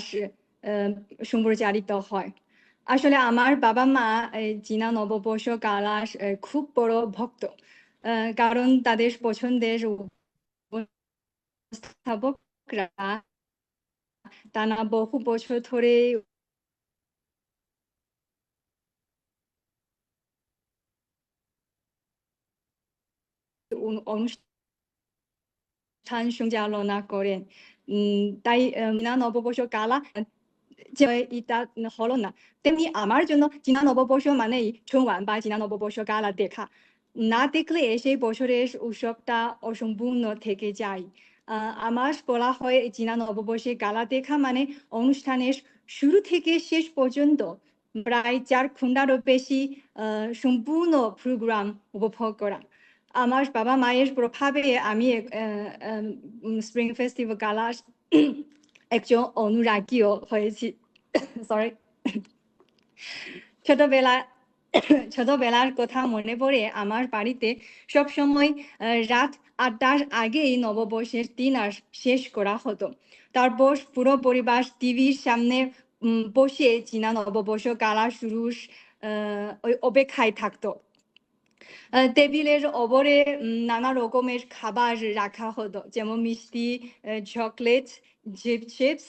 আহ, সম্প্রচারিত হয়। আসলে আমার বাবা মা এই চীনা নববর্ষ গালার খুব বড় ভক্ত, কারণ তাদের পছন্দের উপস্থাপকরা টানা বহু বছর ধরে অনুষ্ঠান সঞ্চালনা করেন। তাই চীনা নববর্ষ গালা যে এটা হলো না, তেমনি আমার জন্য চীনা নববর্ষ মানেই春晚বা চীনা নববর্ষ গালা দেখা। না দেখলে সেই বছরের উৎসবটা অসম্পূর্ণ থেকে যায়। আমার বলা হয় চীনা নববর্ষে গালা দেখা মানে অনুষ্ঠানের শুরু থেকে শেষ পর্যন্ত প্রায় 4 ঘন্টারও বেশি সম্পূর্ণ প্রোগ্রাম উপভোগ করা। আমার বাবা মায়ের প্রভাবে আমি স্প্রিং ফেস্টিভ্যাল গালা একজন অনুরাগীও হয়েছি। সরি, ছোটবেলা ছোটবেলার কথা মনে পড়ে আমার বাড়িতে সবসময় রাত 8টার আগেই নববর্ষের ডিনার শেষ করা হতো। তারপর পুরো পরিবার টিভির সামনে বসে চীনা নববর্ষ গালা শুরুর ওই অপেক্ষায় থাকতো। টেবিলের ওপরে নানা রকমের খাবার রাখা হতো, যেমন মিষ্টি, চকলেট, চিপস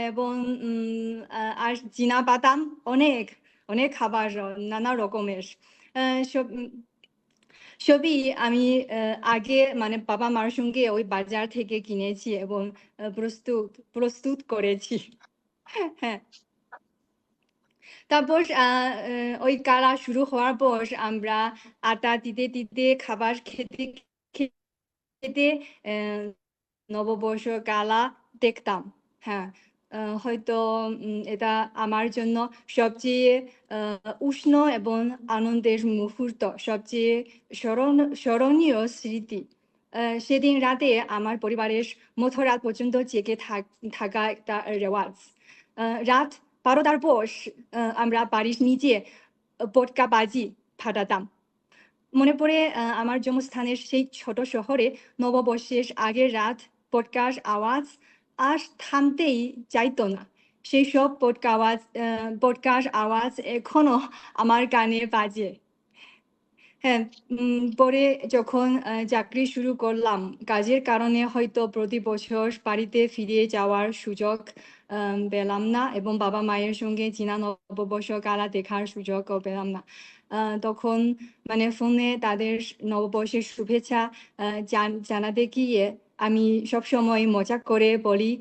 এবং আর চীনা বাদাম, অনেক অনেক খাবার, নানা রকমের সব সবই আমি আগে মানে বাবা মার সঙ্গে ওই বাজার থেকে কিনেছি এবং প্রস্তুত করেছি। হ্যাঁ, তারপর ওই কালা শুরু হওয়ার পর আমরা আটা দিতে দিতে খাবার খেতে এতে নববর্ষ গালা দেখতাম। হ্যাঁ, হয়তো এটা আমার জন্য সবচেয়ে উষ্ণ এবং আনন্দের মুহূর্ত, সবচেয়ে স্মরণীয় স্মৃতি। সেদিন রাতে আমার পরিবারের মধ্যরাত পর্যন্ত জেগে থাকা একটা রেওয়াজ। রাত 12টার পর আমরা বাড়ির নিচে পটকা বাজি ফাটাতাম। মনে পড়ে আমার জন্মস্থানের সেই ছোট শহরে নববর্ষের আগের রাত পটকার আওয়াজ আর থামতেই চাইতো না। সেই সব পটকার আওয়াজ এখনো আমার কানে বাজে। হ্যাঁ, পরে যখন চাকরি শুরু করলাম, কাজের কারণে হয়তো প্রতি বছর বাড়িতে ফিরে যাওয়ার সুযোগ পেলাম না, এবং বাবা মায়ের সঙ্গে চীনা নববর্ষ গালা দেখার সুযোগও পেলাম না। তখন মানে ফোনে তাদের নববর্ষের শুভেচ্ছা জানাতে গিয়ে আমি সবসময় মজা করে বলি,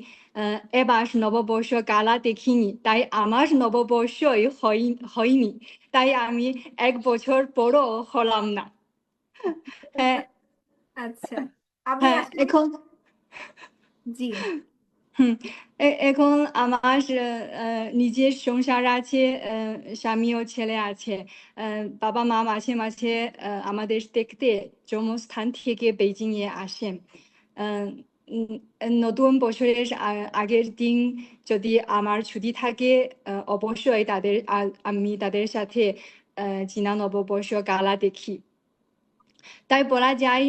এবার নববর্ষ গালা দেখিনি, তাই আমার নববর্ষই হয়নি, তাই আমি 1 বছর পরও হলাম না। হ্যাঁ, আচ্ছা, আমি হ্যাঁ, আসলে এখন জি এখন আমার নিজের সংসার আছে, স্বামী ও ছেলে আছে। বাবা মা মাঝে মাঝে আমাদের দেখতে জন্মস্থান থেকে বেইজিং এ আসেন। আহ, উম, নতুন বছরের আগের দিন যদি আমার ছুটি থাকে, অবশ্যই আমি তাদের সাথে চীনা নববর্ষ গালা দেখি। তাই বলা যায়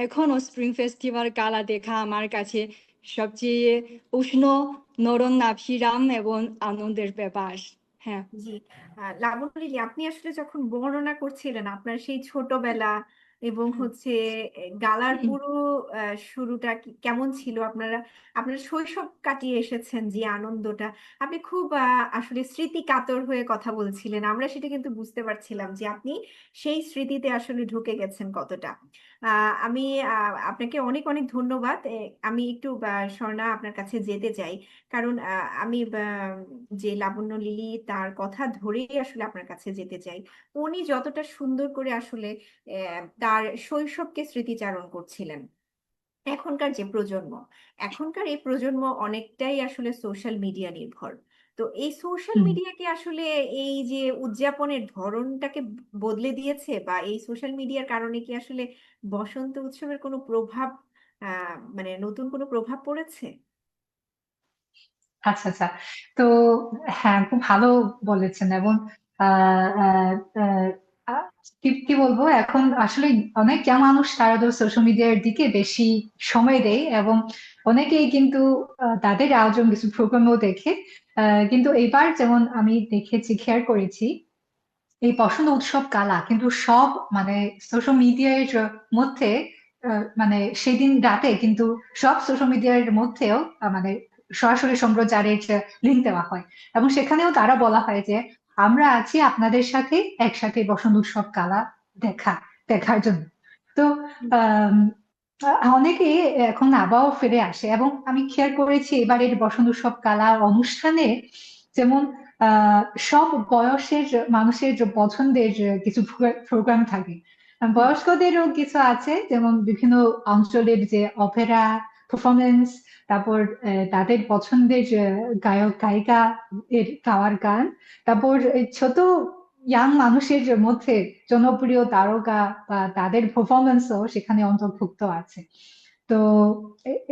এখনো স্প্রিং ফেস্টিভ্যাল গালা দেখা আমার কাছে সবচেয়ে উষ্ণ, নরম নাভিরাম এবং আনন্দের ব্যাপার। হ্যাঁ। জি লাবণ্য, আপনি আসলে যখন বর্ণনা করছিলেন আপনার সেই ছোটবেলা এবং হচ্ছে গালার পুরো শুরুটা কেমন ছিল, আপনার শৈশব কাটিয়ে এসেছেন যে আনন্দটা, আপনি খুব আসলে স্মৃতি কাতর হয়ে কথা বলছিলেন। আমরা সেটা কিন্তু বুঝতে পারছিলাম যে আপনি সেই স্মৃতিতে আসলে ঢুকে গেছেন কতটা। আমি আপনাকে অনেক অনেক ধন্যবাদ। আমি একটু স্বর্ণা আপনার কাছে যেতে চাই, কারণ আমি যে লাবণ্য লিলি তার কথা ধরেই আসলে আপনার কাছে যেতে চাই। উনি যতটা সুন্দর করে আসলে তার শৈশবকে স্মৃতিচারণ করছিলেন। এখনকার যে প্রজন্ম, এখনকার এই প্রজন্ম অনেকটাই আসলে সোশ্যাল মিডিয়া নির্ভর। তো এই সোশ্যাল হুম। মিডিয়া কি আসলে এই যে উদযাপনের ধরনটাকে বদলে দিয়েছে, বা এই সোশ্যাল মিডিয়ার কারণে কি আসলে বসন্ত উৎসবের কোনো প্রভাব, মানে নতুন কোনো প্রভাব পড়েছে? আচ্ছা আচ্ছা। তো হ্যাঁ, খুব ভালো বলেছেন। এবং আহ, আহ, আহ, আহ, কি কি বলবো, এখন আসলে অনেক young মানুষ তারা তো সোশ্যাল মিডিয়ার দিকে বেশি সময় দেয়, এবং অনেকেই কিন্তু তাদের আয়োজন কিছু প্রোগ্রামও দেখে। কিন্তু এবার যেমন আমি দেখেছি, খেয়াল করেছি, এই বসন্ত উৎসব কালা কিন্তু সব মানে সোশ্যাল মিডিয়ার মধ্যে, মানে সেদিন রাতে কিন্তু সব সোশ্যাল মিডিয়ার মধ্যেও মানে সরাসরি সম্প্রচারের লিঙ্ক দেওয়া হয়, এবং সেখানেও তারা বলা হয় যে আমরা আছি আপনাদের সাথে একসাথে বসন্ত উৎসব কালা দেখার জন্য। তো আহ অনেকে এখন আবহাওয়া ফিরে আসে, এবং আমি খেয়াল করেছি এবারের বসন্ত উৎসব কালা অনুষ্ঠানে যেমন আহ সব বয়সের মানুষের যে পছন্দের যে কিছু প্রোগ্রাম থাকে। হুম। বয়স্কদেরও কিছু আছে, যেমন বিভিন্ন অঞ্চলের যে অপেরা পারফরমেন্স, তারপর তাদের পছন্দের যে গায়ক গায়িকা এর গাওয়ার গান, তারপর এই ছোট ইয়াং মানুষের মধ্যে জনপ্রিয় তারকা বা তাদের পারফরমেন্সও সেখানে অন্তর্ভুক্ত আছে। তো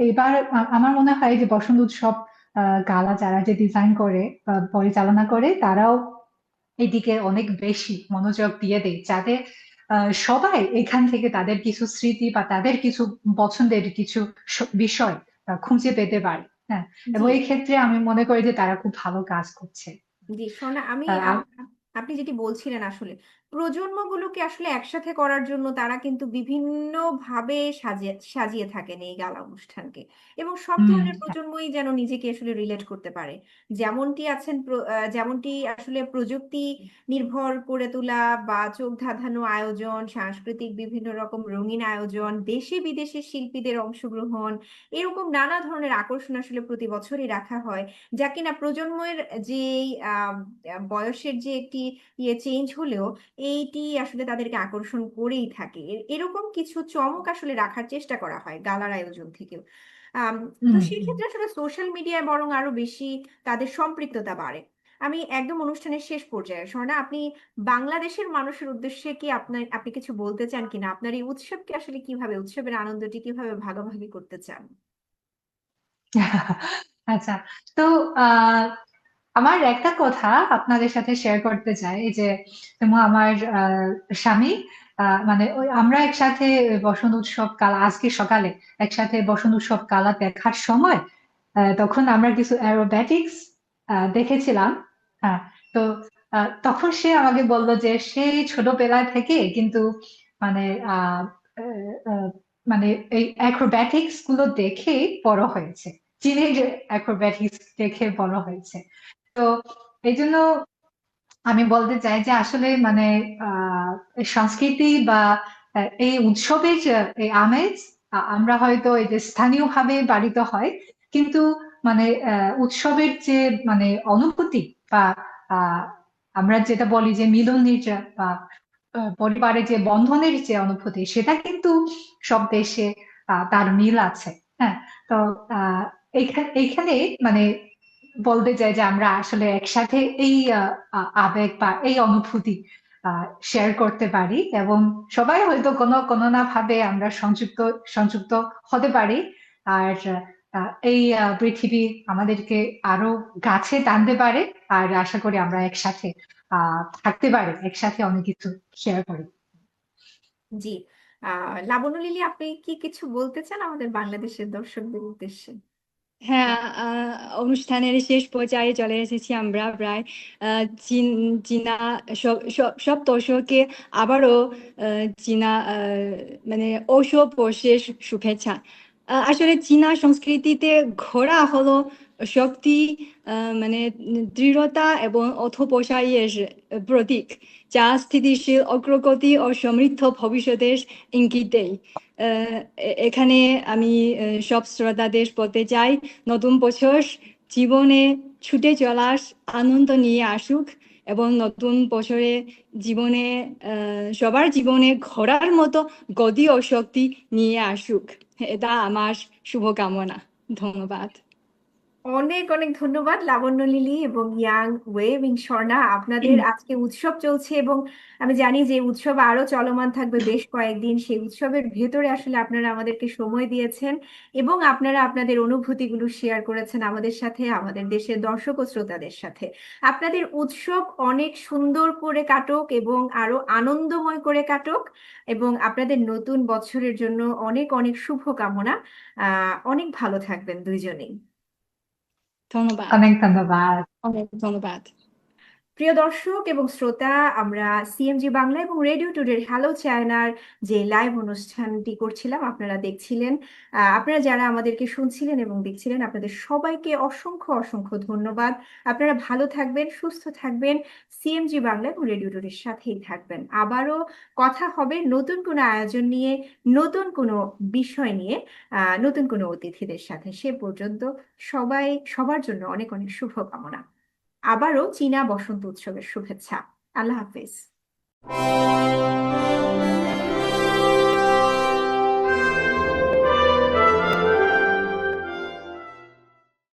এবার আমার মনে হয় যে বসন্ত উৎসব গালা যারা যে ডিজাইন করে বা পরিচালনা করে, তারাও এদিকে অনেক বেশি মনোযোগ দিয়ে দেয়, যাতে সবাই এখান থেকে তাদের কিছু স্মৃতি বা তাদের কিছু পছন্দের কিছু বিষয় খুঁজে পেতে পারে। হ্যাঁ, এবং জি এই ক্ষেত্রে আমি মনে করি যে তারা খুব ভালো কাজ করছে। জি শোনা, আমি আহ আপনি যেটি বলছিলেন আসলে প্রজন্মগুলোকে আসলে একসাথে করার জন্য তারা কিন্তু বিভিন্ন ভাবে সাজিয়ে সাজিয়ে থাকেন এই গালা অনুষ্ঠানকে, এবং সব হুম। ধরনের প্রজন্মই যেন নিজেকে আসলে রিলেট করতে পারে। যেমনটি আছেন যেমনটি আসলে প্রযুক্তি নির্ভর করে তোলা বা চোখ ধাঁধানো আয়োজন, সাংস্কৃতিক বিভিন্ন রকম রঙিন আয়োজন, দেশি বিদেশি শিল্পীদের অংশগ্রহণ, এরকম নানা ধরনের আকর্ষণ আসলে প্রতি বছরই রাখা হয়, যা কিনা প্রজন্মের যে বয়সের যে একটি চেঞ্জ হলেও এইটি আসলে তাদেরকে আকর্ষণ করেই থাকে। এরকম কিছু চমক আসলে রাখার চেষ্টা করা হয় গালার আয়োজন থেকেও। তো হুম হুম। সেক্ষেত্রে আসলে সোশ্যাল মিডিয়ায় বরং আরো বেশি তাদের সম্পৃক্ততা বাড়ে। আমি একদম অনুষ্ঠানের শেষ পর্যায়ে, স্বর্ণা, আপনি বাংলাদেশের মানুষের উদ্দেশ্যে কি আপনি কিছু বলতে চান কিনা? আপনার এই উৎসবকে আসলে কিভাবে, উৎসবের আনন্দটি কিভাবে ভাগাভাগি করতে চান? আচ্ছা, তো আহ আমার একটা কথা আপনাদের সাথে শেয়ার করতে চাই, এই যে যেমন আমার স্বামী, মানে ওই আমরা একসাথে ওই বসন্ত উৎসব কালা আজকে সকালে একসাথে বসন্ত উৎসব কালা দেখার সময় তখন আমরা কিছু অ্যারোব্যাটিক্স দেখেছিলাম। হ্যাঁ, তো তখন সে আমাকে বলল যে সেই ছোটবেলা থেকে কিন্তু মানে আহ আহ, আহ, মানে এই অ্যাক্রোব্যাটিক্স গুলো দেখে বড় হয়েছে, চীনের অ্যাক্রোব্যাটিক্স দেখে বড় হয়েছে। তো এই জন্য আমি বলতে চাই যে আসলে মানে এই সংস্কৃতি বা এই উৎসবের যে এই আমেজ, আমরা হয়তো এই যে স্থানীয়ভাবে পালিত হয়, কিন্তু মানে উৎসবের যে মানে অনুভূতি বা আহ, আমরা যেটা বলি যে মিলনের যে বা পরিবারের যে বন্ধনের যে অনুভূতি, সেটা কিন্তু সব দেশে তার মিল আছে। হ্যাঁ, তো আহ এইখানে মানে বলতে চাই যে আমরা আসলে একসাথে এই আবেগ বা এই অনুভূতি শেয়ার করতে পারি, এবং সবাই হয়তো কোনো কোনো না ভাবে আমরা সংযুক্ত সংযুক্ত হতে পারি। আর এই পৃথিবী আমাদেরকে আরো কাছে টানতে পারে। আর আশা করি আমরা একসাথে থাকতে পারি, একসাথে অনেক কিছু শেয়ার করি। জি। লাবণ্য লিলি, আপনি কি কিছু বলতে চান আমাদের বাংলাদেশের দর্শকদের উদ্দেশ্যে? হ্যাঁ, অনুষ্ঠানের শেষ পর্যায়ে চলে এসেছি আমরা প্রায়। চীনা সব সব সব দর্শককে আবারও চীনা মানে ঐসব বর্ষের শুভেচ্ছা। আসলে চীনা সংস্কৃতিতে ঘোরা হলো শক্তি, মানে দৃঢ়তা এবং অধ্যবসায়ের প্রতীক, যা স্থিতিশীল অগ্রগতি ও সমৃদ্ধ ভবিষ্যতের ইঙ্গিত দেয়। এখানে আমি সব শ্রোতাদের বলতে চাই, নতুন বছর জীবনে ছুটে চলার আনন্দ নিয়ে আসুক, এবং নতুন বছরে জীবনে সবার জীবনে ঘোরার মতো গতি ও শক্তি নিয়ে আসুক। এটা আমার শুভকামনা। ধন্যবাদ। অনেক অনেক ধন্যবাদ লাবণ্য লিলি এবং ইয়াং ওয়েভিং স্বর্ণা। আপনাদের আজকে উৎসব চলছে এবং আমি জানি যে উৎসব আরো চলমান থাকবে বেশ কয়েকদিন। সেই উৎসবের ভেতরে আসলে আপনারা আমাদেরকে সময় দিয়েছেন এবং আপনারা আপনাদের অনুভূতিগুলো শেয়ার করেছেন আমাদের সাথে, আমাদের দেশের দর্শক ও শ্রোতাদের সাথে। আপনাদের উৎসব অনেক সুন্দর করে কাটুক এবং আরো আনন্দময় করে কাটুক, এবং আপনাদের নতুন বছরের জন্য অনেক অনেক শুভকামনা। অনেক ভালো থাকবেন দুইজনেই। ধন্যবাদ। অনেক ধন্যবাদ। অনেক ধন্যবাদ। প্রিয় দর্শক এবং শ্রোতা, আমরা সিএমজি বাংলা এবং রেডিও টুডের হ্যালো চায়নার যে লাইভ অনুষ্ঠানটি করছিলাম আপনারা দেখছিলেন। আপনারা যারা আমাদেরকে শুনছিলেন এবং দেখছিলেন, আপনাদের সবাইকে অসংখ্য অসংখ্য ধন্যবাদ। আপনারা ভালো থাকবেন, সুস্থ থাকবেন, সিএমজি বাংলা এবং রেডিও টুডের সাথেই থাকবেন। আবারও কথা হবে নতুন কোনো আয়োজন নিয়ে, নতুন কোনো বিষয় নিয়ে, নতুন কোনো অতিথিদের সাথে। সে পর্যন্ত সবাই সবার জন্য অনেক অনেক শুভকামনা। আবারও চীনা বসন্ত উৎসবের শুভেচ্ছা। আল্লাহ হাফেজ।